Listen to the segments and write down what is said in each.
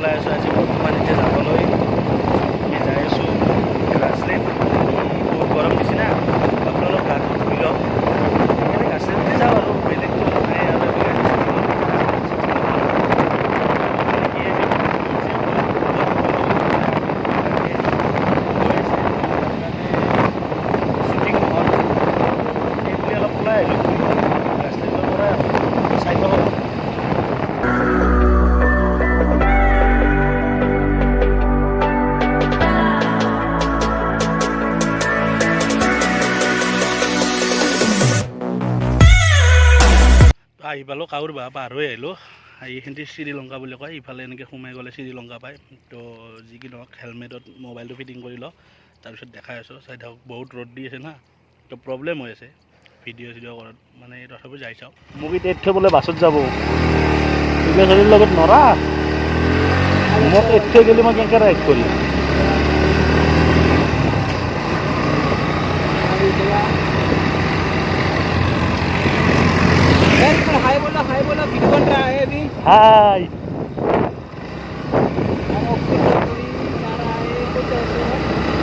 ওলাই আছোঁ আজি বৰ্তমান এতিয়া যাবলৈ যাই আছোঁ গ্ৰাছলেণ্ড। বহুত গৰম দিছে না, আপোনালোক গাটো ধুই লওক। সেইকাৰণে গ্ৰাছলেণ্ডতে যাওঁ আৰু বেলেগটো নাই আৰু আহি পালোঁ কাউৰ বাঁহ পাৰ হৈ আহিলোঁ। এইখিনি শ্ৰীলংকা বুলি কয়, ইফালে এনেকৈ সোমাই গ'লে শ্ৰীলংকা পায়। তো যি কি নহওক হেলমেটত মোবাইলটো ফিটিং কৰি লওঁ, তাৰপিছত দেখাই আছোঁ। চাই থাকক, বহুত ৰ'দ দি আছে না, তো প্ৰব্লেম হৈ আছে ভিডিঅ' চিডিঅ' কৰাত, মানে তথাপি যাই চাওঁ। মোক এতিয়া এথে বোলে বাছত যাব, চলিৰ লগত নৰা মোক এথে গ'লে মই কেনেকৈ ৰাইড কৰিম। हाय बोला वीडियो बन रहा है अभी। हाय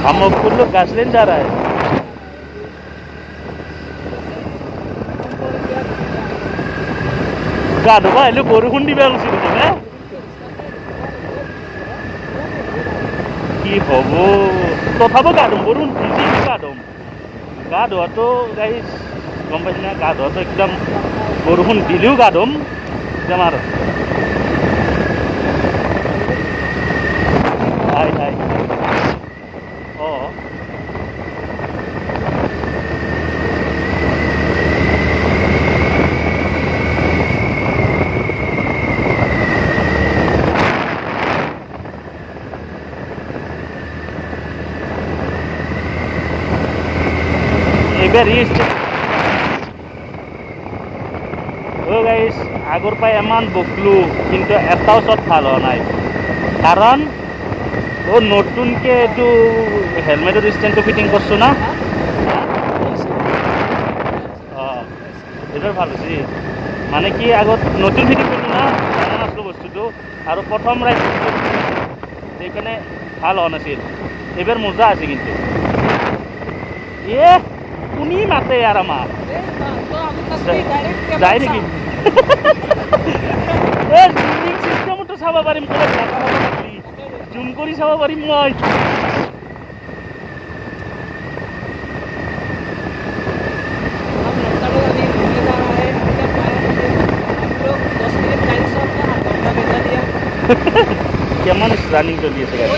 हम कुल्लू ग्रासलैंड जा रहा है। गाधवा हेलो बरखुण दिबा उचित होने কি হব, তথাপি গা ধুম বৰষুণ ভিজি গা ধুম। গা ধোৱাটো গাইজ গম পাইছে না, গা ধোৱাটো একদম বৰষুণ দিলেও গা ধুম একদম আৰু হাই হাই। অঁ এইবাৰ গাইজ আগৰ পৰাই ইমান বকলোঁ, কিন্তু এটাও শ্বট ভাল হোৱা নাই। কাৰণ নতুনকৈ এইটো হেলমেটৰ ষ্টেণ্ডটো ফিটিং কৰিছোঁ না। অঁ এইবাৰ ভাল হৈছে, মানে কি আগত নতুন ফিটিং কৰিলোঁ না, জানা নাছিলোঁ বস্তুটো, আৰু প্ৰথম ৰাইড সেইকাৰণে ভাল হোৱা নাছিল। এইবাৰ মজা আছে কিন্তু। কোনি মাতে আৰ আমাৰ যাই নেকি সিস্টেমটো চাব পাৰিম, জুম কৰি চাব পাৰিম মই। কেমন ৰানিং চলি আছে গাড়ি?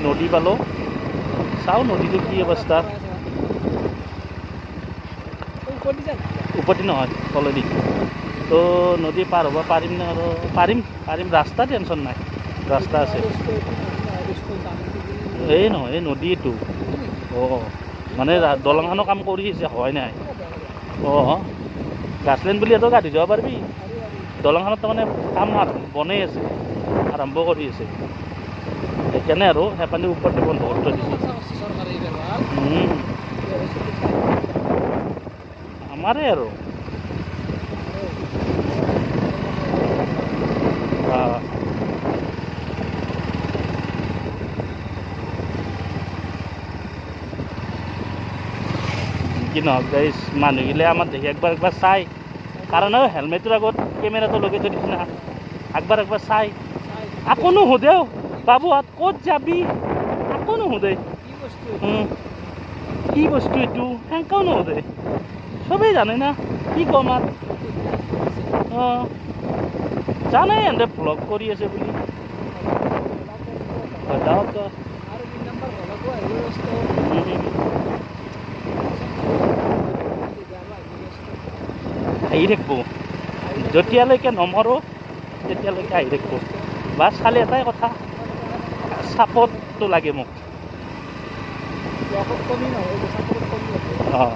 নদী পালো, চাওঁ নদীটো কি অৱস্থা। ওপৰদি নহয় তলেদি, তো নদী পাৰ হ'ব পাৰিম নে? আৰু পাৰিম ৰাস্তা টেনশ্যন নাই, ৰাস্তা আছে। এই নহয় এই নদীটো, অঁ মানে দলংখনৰ কাম কৰি আছে, হয় নাই? অঁ গ্ৰাছলেণ্ড বুলি এটো গাড়ী যাব পাৰিবি, দলংখনত তাৰমানে কাম বনাই আছে, আৰম্ভ কৰি আছে, সেইকাৰণে আৰু সেইপানী ওপৰতে বন্ধ কৰি থৈ দিছে। আমাৰে আৰু কি নহওক গাইজ, মানুহগিলে আমাৰ দেখি একবাৰ চাই, কাৰণ হেলমেটৰ আগত কেমেৰাটো লগাই থৈ দিছে না, একবাৰ চাই আকৌনো সোধেও বাবুহঁত ক'ত যাবি আকৌ নুসুধে কি বস্তু কি বস্তু এইটো সেনেকাও নুসুধে চবেই জানে না কি ক'ম আৰু অঁ জানে এহেঁতে ভ্লগ কৰি আছে বুলি দাদাহঁত আৰু 2 নম্বৰ ঘৰতো আহিব বস্তু আহি থাকিব যেতিয়ালৈকে নমৰোঁ তেতিয়ালৈকে আহি থাকিব বাছ খালি এটাই কথা ছাপৰ্টটো লাগে মোক ব্লকত কমি নহয় চাকৰিত কমি হ'ব অঁ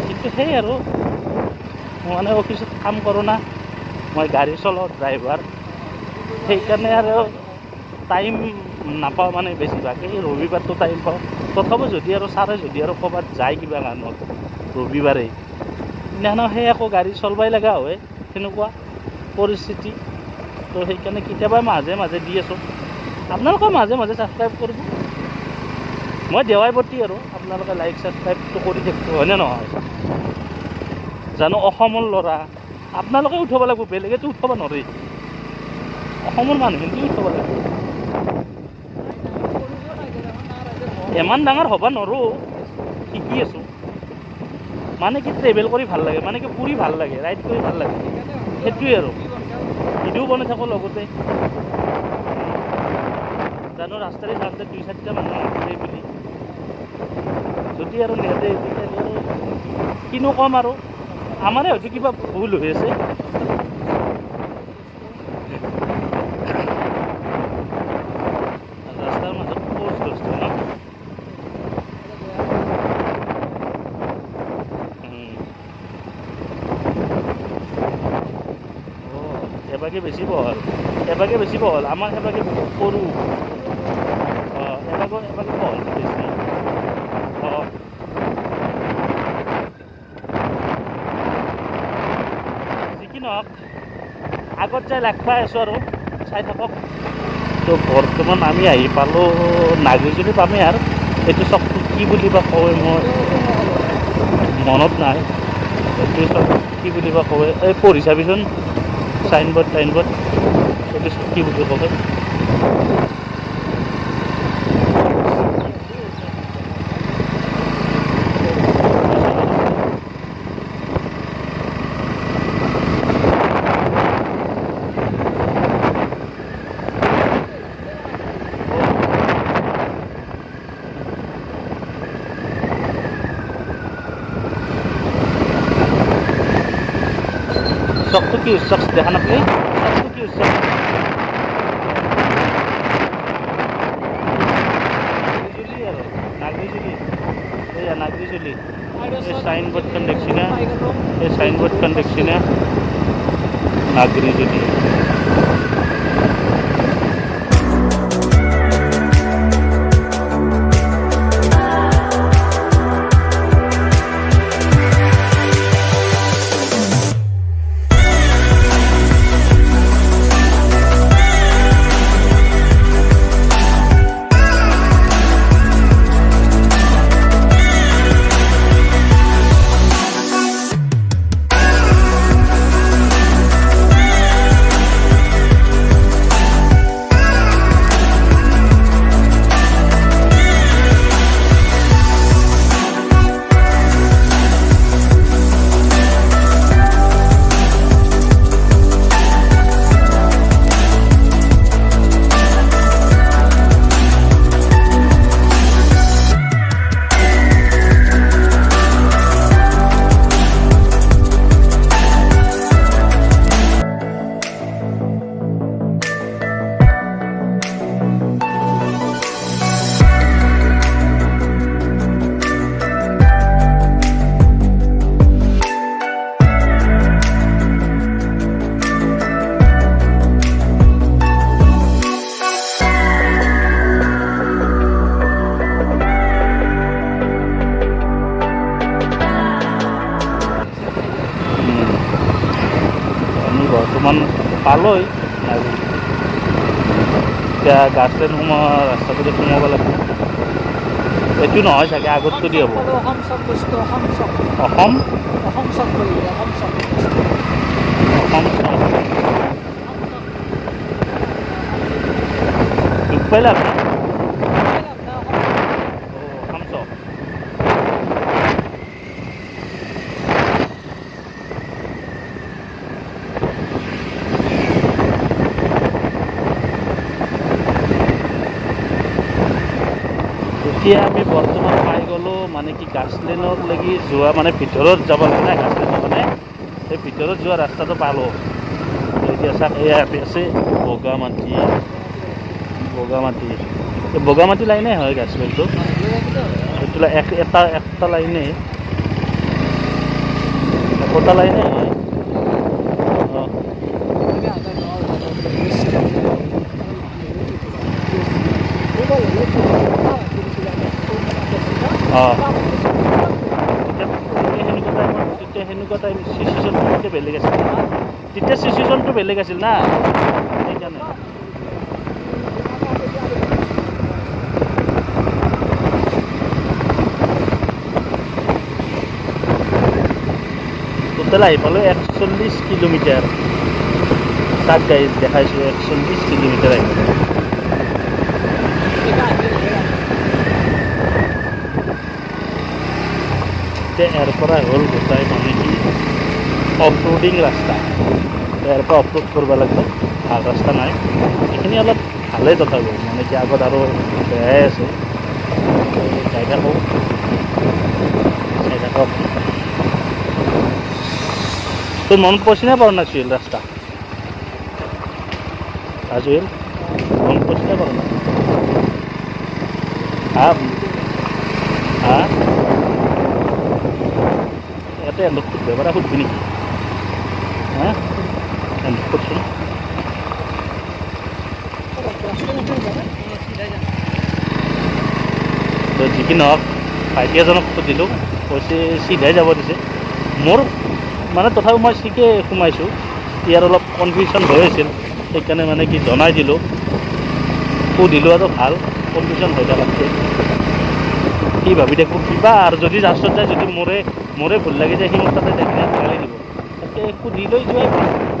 কিন্তু সেই আৰু মই মানে অফিচত কাম কৰোঁ না মই গাড়ী চলাওঁ ড্ৰাইভাৰ সেইকাৰণে আৰু টাইম নাপাওঁ মানে বেছিভাগ এই ৰবিবাৰটো টাইম পাওঁ তথাপি যদি আৰু ছাৰে যদি আৰু ক'ৰবাত যায় কিবা কাৰণত ৰবিবাৰে সেইদিনাখন সেই আকৌ গাড়ী চলবাই লগা হয় সেনেকুৱা পৰিস্থিতি তো সেইকাৰণে কেতিয়াবা মাজে মাজে দি আছোঁ আপোনালোকে মাজে মাজে ছাবস্ক্ৰাইব কৰিব মই দেৱাই প্ৰতি আৰু আপোনালোকে লাইক ছাবস্ক্ৰাইবটো কৰি থাকিব হয়নে নহয় জানো অসমৰ ল'ৰা আপোনালোকে উঠাব লাগিব বেলেগেতো উঠাব নোৱাৰে অসমৰ মানুহখিনি উঠাব লাগিব ইমান ডাঙৰ হ'ব নোৱাৰোঁ শিকি আছোঁ মানে কি ট্ৰেভেল কৰি ভাল লাগে মানে কি ফুৰি ভাল লাগে ৰাইড কৰি ভাল লাগে সেইটোৱে আৰু ভিডিঅ' বনাই থাকোঁ লগতে জানো ৰাস্তাৰে যাওঁতে 2-4টা মানুহ আহিছে বুলি যদি আৰু নেদে তেতিয়াহ'লে আৰু কিনো ক'ম আৰু আমাৰে হয়তো কিবা ভুল হৈ আছে ৰাস্তাৰ মাজত প'ষ্ট ধৰিছে ন এবাগে বেছি বহল এবাগে বেছি বহল আমাৰ এবাগে সৰু অঁ এবাগে বহল বেছি অঁ যি কি নহওক আগত যাই লাগ পাই আছোঁ আৰু চাই থাকক তো বৰ্তমান আমি আহি পালোঁ নাগৰিজুলি পামেই আৰু এইটো চকটো কি বুলি বা কয় মোৰ মনত নাই এইটো চক কি বুলি বা কয় এই পঢ়ি চাবিচোন সাইনবোর্ড টাইনবোর্ড এটা কি বুঝতে পাবে চকটো কি চক দেখা নাপালে চকটো কি চক নাগরিজুলি আৰু নাগৰিজুলি এইয়া নাগৰিজুলি এই সাইনবোৰ্ডখন দেখছি না এই সাইনবোৰ্ডখন দেখছি না নাগৰিজুলি বৰ্তমান পালৈ এতিয়া গাছলেণ্ড সোমোৱা ৰাস্তাটোতে সোমাব লাগিব এইটো নহয় চাগে আগতটো দি হ'ব অসম চক বস্তু অসম চক অসম চক বুলি অসম চক অসম দুখবাই লাভ না লাভ না হামচ এতিয়া আমি বৰ্তমান পাই গ'লোঁ মানে কি গাছলেনত লাগি যোৱা মানে ভিতৰত যাব লাগে না গাছলেনৰ মানে সেই ভিতৰত যোৱা ৰাস্তাটো পালোঁ এতিয়া চাওক এয়া আছে বগামাটি এই বগামাটি লাইনে হয় গাছলেনটো এইটো একটা লাইনে একোটা লাইনে হয় অঁ তেতিয়া সেনেকুৱা টাইম চিচুৱেশ্যনটো বেলেগ আছিল তেতিয়া চিচুৱেশ্যনটো বেলেগ আছিল না সেইকাৰণে টোটেল আহি পালোঁ 41 কিলোমিটাৰ তাক গাড়ী দেখাইছোঁ 41 কিলোমিটাৰ আহি পালোঁ এতিয়া ইয়াৰ পৰা হ'ল গোটাই মানে কি অফৰোডিং ৰাস্তা ইয়াৰ পৰা অফৰোড কৰিব লাগিব ভাল ৰাস্তা নাই এইখিনি অলপ ভালেই তথাপিও মানে কি আগত আৰু বেয়াই আছে চাই থাকক তোৰ মনত পৰিছে নে পৰা নাছিল ৰাস্তা আজুল মনত পৰিছে নে পৰা নাই হা ইয়াতে এন্দক সুধব পাৰা সুধবি নেকি হা এন্দক সুধচোন তো যিকি নহওক ভাইটি এজনক সুধিলোঁ কৈছে চিধাই যাব দিছে মোৰ মানে তথাপিও মই চিকে সোমাইছোঁ ইয়াৰ অলপ কনফিউশ্যন হৈ আছিল সেইকাৰণে মানে কি জনাই দিলোঁ সুধিলোঁ আৰু ভাল কনফিউশ্যন হৈ থকাতকৈ কি ভাবি থাকোঁ কিবা আৰু যদি ৰাস্তাত যায় যদি মোৰে ভুল লাগি যায় সি মোৰ তাতে যাই কিনে গালি দিব তাকে সুধি লৈ যোৱাই ভাল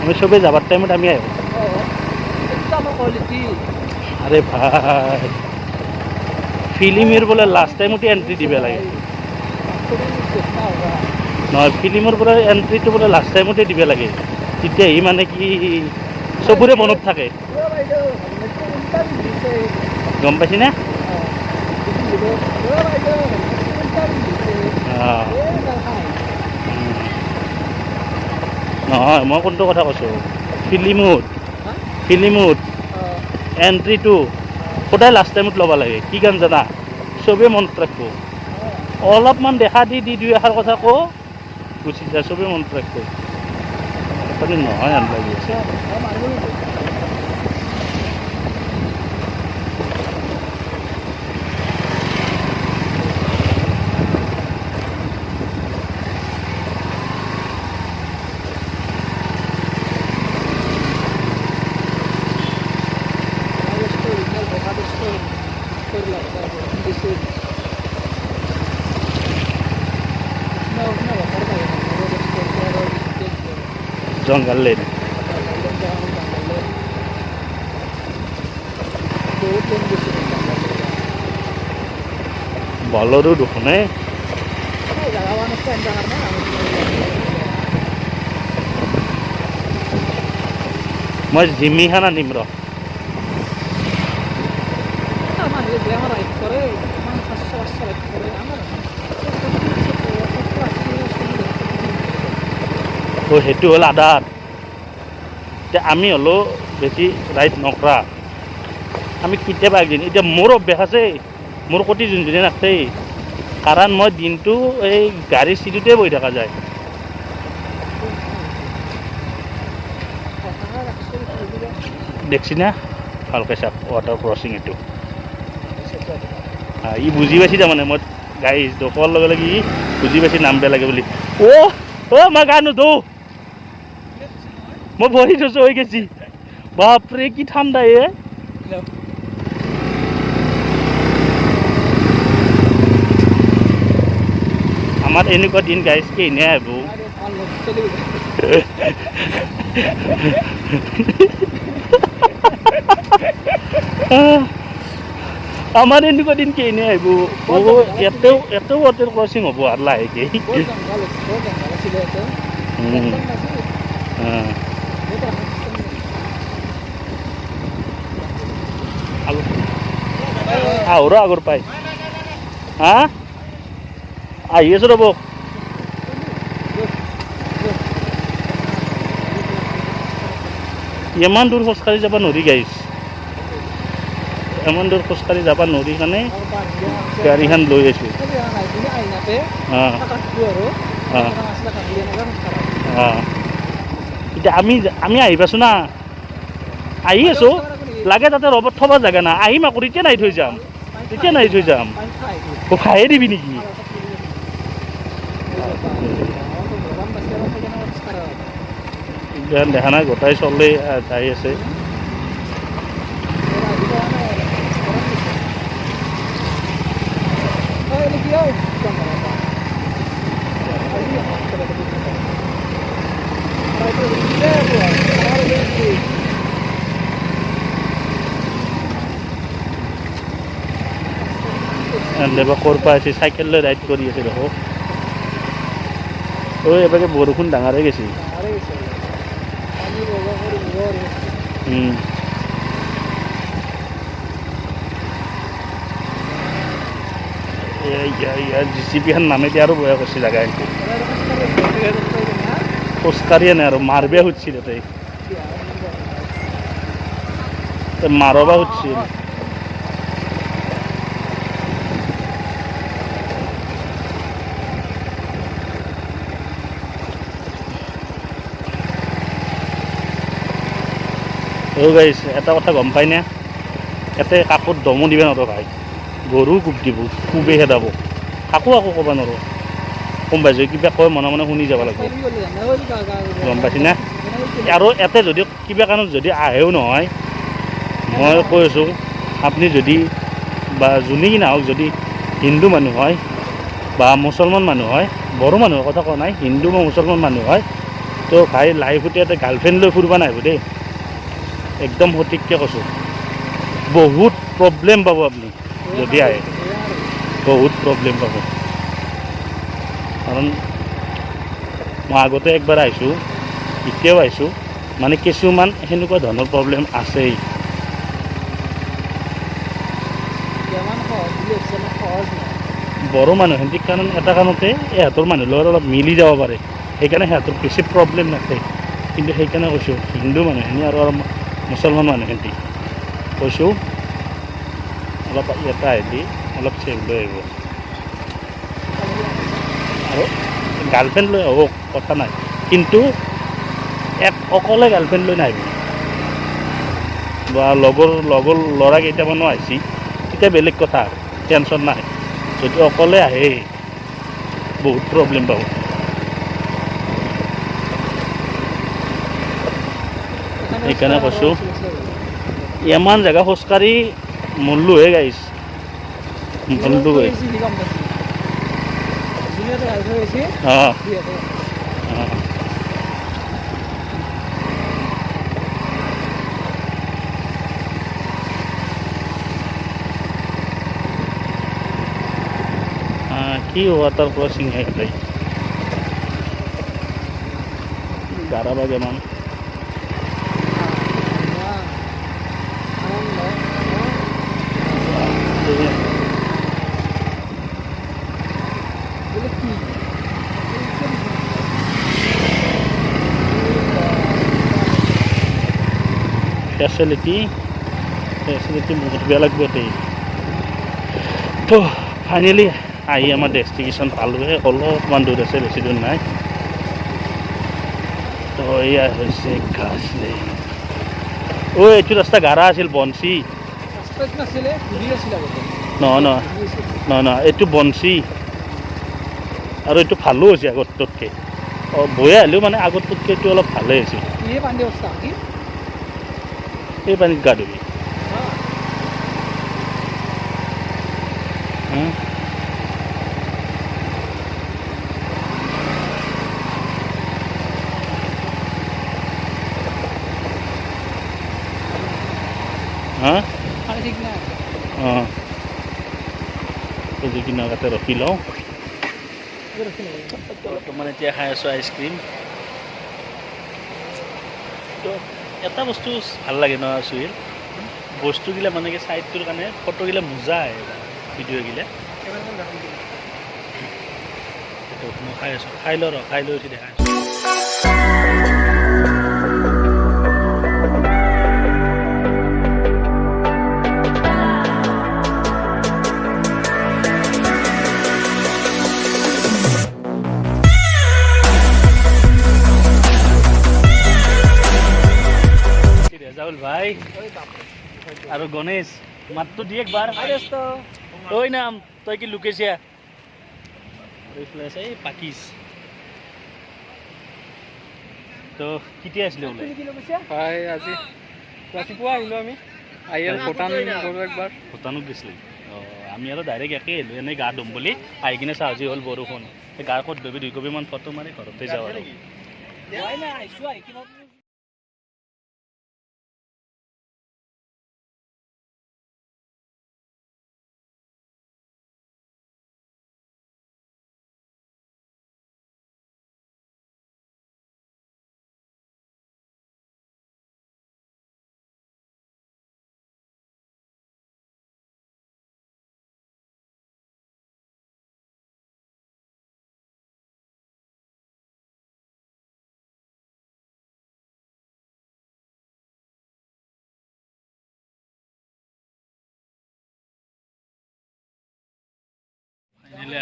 আমি চবেই যাবাৰ টাইমত আমি আহিব আৰে ভাই ফিল্মেৰ বলে লাস্ট টাইমতে এন্ট্ৰি দিবে লাগে নহয় ফিল্মৰ পৰা এন্ট্ৰিটো বোলে লাষ্ট টাইমতে দিব লাগে তেতিয়াহি মানে কি চবৰে মনত থাকে গম পাইছি না নহয় মই কোনটো কথা কৈছোঁ ফিল্মত এন্ট্ৰিটো সদায় লাষ্ট টাইমত ল'ব লাগে কি গান জানা চবেই মনত ৰাখিব অলপমান দেখা দি দুই এষাৰ কথা কওঁ গুচি যায় চবেই মনত ৰাখিব নহয় আন লাগি আছে জংঘল লেন বলৰো দুখনে মই জিমিখান আনিম ৰ সেইটো হ'ল আদাত এতিয়া আমি হ'লেও বেছি ৰাইড নকৰা আমি কেতিয়াবা একদিন এতিয়া মোৰ অভ্যাস আছে মোৰ কতি যোনজনী নাথাকেই কাৰণ মই দিনটো এই গাড়ীৰ চিটতে বহি থকা যায় দেখছি না ভালকৈ চাওক ৱাটাৰ ক্ৰচিং এইটো ই বুজি পাইছি তাৰমানে মই গাইছ কোৱাৰ লগে লগে ই বুজি পাইছি নাম বেয়া লাগে বুলি অ' মই গা নুধো মই ভৰি থৈছোঁ হৈ গেছি বাপৰে কি ঠাণ্ডা আমাৰ এনেকুৱা দিন গাইছ কেনে আহিব আমাৰ এনেকুৱা দিন কেনে আহিব এতেও ৱাটাৰ ক্ৰচিং হ'ব আৰু লাহেকে আহৰ আগৰ পাই হা আহি আছো ৰ'ব ইমান দূৰ খোজকাঢ়ি যাব নোৱাৰি গাইছ ইমান দূৰ খোজকাঢ়ি যাব নোৱাৰি কাৰণে গাড়ীখন লৈ আছোঁ এতিয়া আমি আহি পাইছোঁ না আহি আছোঁ লাগে তাতে ৰ'বত থ'ব জেগা নাই আহিম আকৌ এতিয়া নাহি থৈ যাম খায়ে দিবি নেকি দেখা নাই গোটাই চলে যাই আছে এবাৰ ক'ৰ পৰা আছে চাইকেল লৈ ৰাইড কৰি আছে দেখো এবাৰকে বৰষুণ ডাঙৰে গেছি জিচিপিখন নামে দিয়ে আৰু বয়া কৰিছে জেগা এইটো খোজকাঢ়িয়ে নাই আৰু মাৰবে সুধছিল তাতে মাৰবা সুধছিল গাইছ এটা কথা গম পাই নে ইয়াতে কাকত দমো দিবে নতো ভাই গৰু কোব দিব কোবে খেদাব কাকো ক'ব নোৱাৰোঁ কোনোবাই যদি কিবা কয় মনে মনে শুনি যাব লাগিব গম পাইছি না আৰু ইয়াতে যদি কিবা কাৰণত যদি আহেও নহয় মই কৈ আছোঁ আপুনি যদি বা যোনে কি নহওক যদি হিন্দু মানুহ হয় বা মুছলমান মানুহ হয় বড়ো মানুহৰ কথা কোৱা নাই হিন্দু বা মুছলমান মানুহ হয় তো ভাই লাইফতে ইয়াতে গাৰ্লফ্ৰেণ্ড লৈ ফুৰিব নাহিব দেই একদম সঠিককৈ কৈছোঁ বহুত প্ৰব্লেম পাব আপুনি যদি আহে বহুত প্ৰব্লেম পাব কাৰণ মই আগতে একবাৰ আহিছোঁ এতিয়াও আহিছোঁ মানে কিছুমান সেনেকুৱা ধৰণৰ প্ৰব্লেম আছেই বড়ো মানুহখিনি কাৰণ এটা কাৰণতে ইহঁতৰ মানুহৰ লগত অলপ মিলি যাব পাৰে সেইকাৰণে সিহঁতৰ বেছি প্ৰব্লেম নাথাকে কিন্তু সেইকাৰণে কৈছোঁ হিন্দু মানুহখিনি আৰু মুছলমান মানুহখিনি কৈছোঁ অলপ ইয়াতে আহিলে অলপ চেভ লৈ আহিব আৰু গাৰ্লফ্ৰেণ্ড লৈ আহক কথা নাই কিন্তু অকলে গাৰ্লফ্ৰেণ্ড লৈ নাহিব বা লগৰ ল'ৰা কেইটামানো আহিছে তেতিয়া বেলেগ কথা টেনশ্যন নাই যদি অকলে আহে বহুত প্ৰব্লেম পাব সেইকাৰণে কৈছোঁ ইমান জেগা খোজকাঢ়ি মৰলোহে গাইছ মৰলো গৈ অঁ কি ৱাটাৰ ক্ৰচিং সেইটাই 11 বাজে মান ফেচিলিটি বহুত বেয়া লাগবে তো ফাইনেলি আহি আমাৰ ডেষ্টিনেশ্যন পালোঁহে অলপমান দূৰ আছে বেছি দূৰ নাই তো এয়া হৈছে গাছলে এইটো ৰাস্তা গাৰা আছিল বনশী নাছিলে ঘূৰি আছিল আগতে নহয় নহয় এইটো বঞ্চি আৰু এইটো ভালো হৈছে আগতকৈ অঁ বৈ আহিলেও মানে আগতকৈ এইটো অলপ ভালেই হৈছে এই পানীত গা ধুবি হা অঁ যিকিনা তাতে ৰখি লওঁ বৰ্তমান এতিয়া খাই আছোঁ আইচক্ৰীম তো এটা বস্তু ভাল লাগে ন চুইৰ বস্তুগিলা মানে কি চাইডটোৰ কাৰণে ফটোগিলা মজা আহে ভিডিঅ'গিলা মই খাই আছোঁ খাই লৈ উঠি দেখাই আছোঁ রেজাউল ভাই আর গণেশ মাত্র দিয়ে একবার ওই নাম তুই কি লুকেছিয়া এই পাকিস তো কেতিয়া আসলে ওলাই আজি ৰাতিপুৱা আহিলোঁ আমি আহি আৰু ভূটান গ'লোঁ একবাৰ ভূটানত গৈছিলি অঁ আমি আৰু ডাইৰেক্ট একেই আহিলোঁ এনেই গা ধুম বুলি আহি কিনে চাহজি হ'ল বৰষুণ সেই গা ক'ত ধুবি 2 কপিমান ফটো মাৰি ঘৰতে যাওঁ আৰু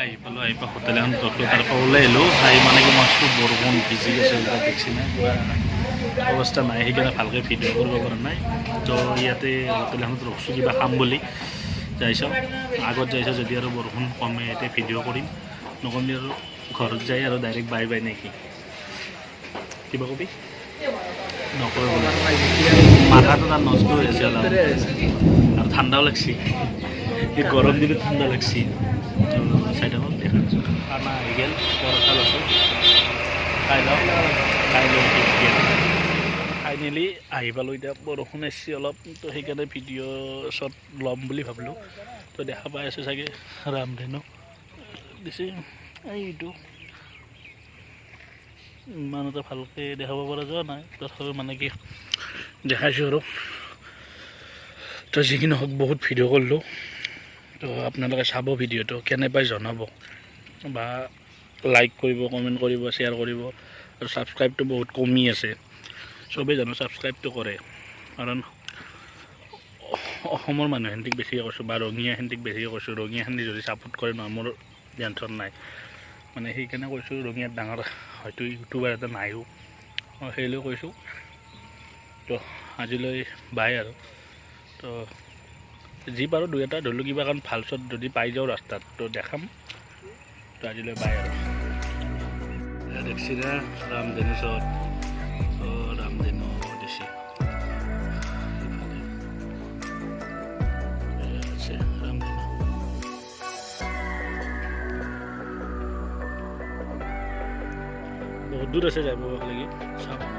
আহি পালোঁ আহি পাই হোটেল এখন ৰখিলোঁ তাৰপৰা ওলাই আহিলোঁ আহি মানে কি মাছটো বৰষুণ ভিজি গৈছে দেখছি নাই কিবা অৱস্থা নাই সেইকাৰণে ভালকৈ ভিডিঅ' কৰিব পৰা নাই তো ইয়াতে হোটেল এখনত ৰখছোঁ কিবা খাম বুলি যাইছোঁ আগত যাইছোঁ যদি আৰু বৰষুণ কমে এতিয়া ভিডিঅ' কৰিম নকমি আৰু ঘৰত যাই আৰু ডাইৰেক্ট বাই বাই নেকি কিবা কবি নকৰে বোলে মাথাটো তাৰ নষ্ট হৈ আছে অলপ আৰু ঠাণ্ডাও লাগছি এই গৰম দিনত ঠাণ্ডা লাগছি চাইডত দেখা আছোঁ খানা আহি গ'ল পৰঠা লৈছোঁ খাই লওঁ খাই লৈ খাই মেলি আহি পালোঁ এতিয়া বৰষুণ এসছি অলপ তো সেইকাৰণে ভিডিঅ' শ্বট ল'ম বুলি ভাবিলোঁ তো দেখা পাই আছোঁ চাগে ৰামধেনু দিছে এইটো ইমান এটা ভালকৈ দেখাব পৰা যোৱা নাই তথাপিও মানে কি দেখাইছোঁ আৰু তো যিকি নহওক বহুত ভিডিঅ' কৰিলোঁ তো আপোনালোকে চাব ভিডিঅ'টো কেনে পাই জনাব বা লাইক কৰিব কমেণ্ট কৰিব শ্বেয়াৰ কৰিব আৰু ছাবস্ক্ৰাইবটো বহুত কমি আছে চবেই জানো ছাবস্ক্ৰাইবটো কৰে কাৰণ অসমৰ মানুহখিনিক বেছিকৈ কৈছোঁ বা ৰঙিয়াখিনিক বেছিকৈ কৈছোঁ ৰঙিয়াখিনি যদি ছাপোৰ্ট কৰে নহয় মোৰ টেনশ্যন নাই মানে সেইকাৰণে কৈছোঁ ৰঙিয়াত ডাঙৰ হয়তো ইউটিউবাৰ এটা নাইও মই সেইলৈ কৈছোঁ তো আজিলৈ বাই আৰু তো যি পাৰোঁ 2 এটা ধৰিলোঁ কিবা কাৰণ ভাল শ্বট যদি পাই যাওঁ ৰাস্তাত তো দেখাম তো আজিলৈ বাই আৰু দেখছি না ৰামধেনু শ্বট ৰামধেনু দিছে ৰামধেনু বহুত দূৰ আছে যাব লাগি চাম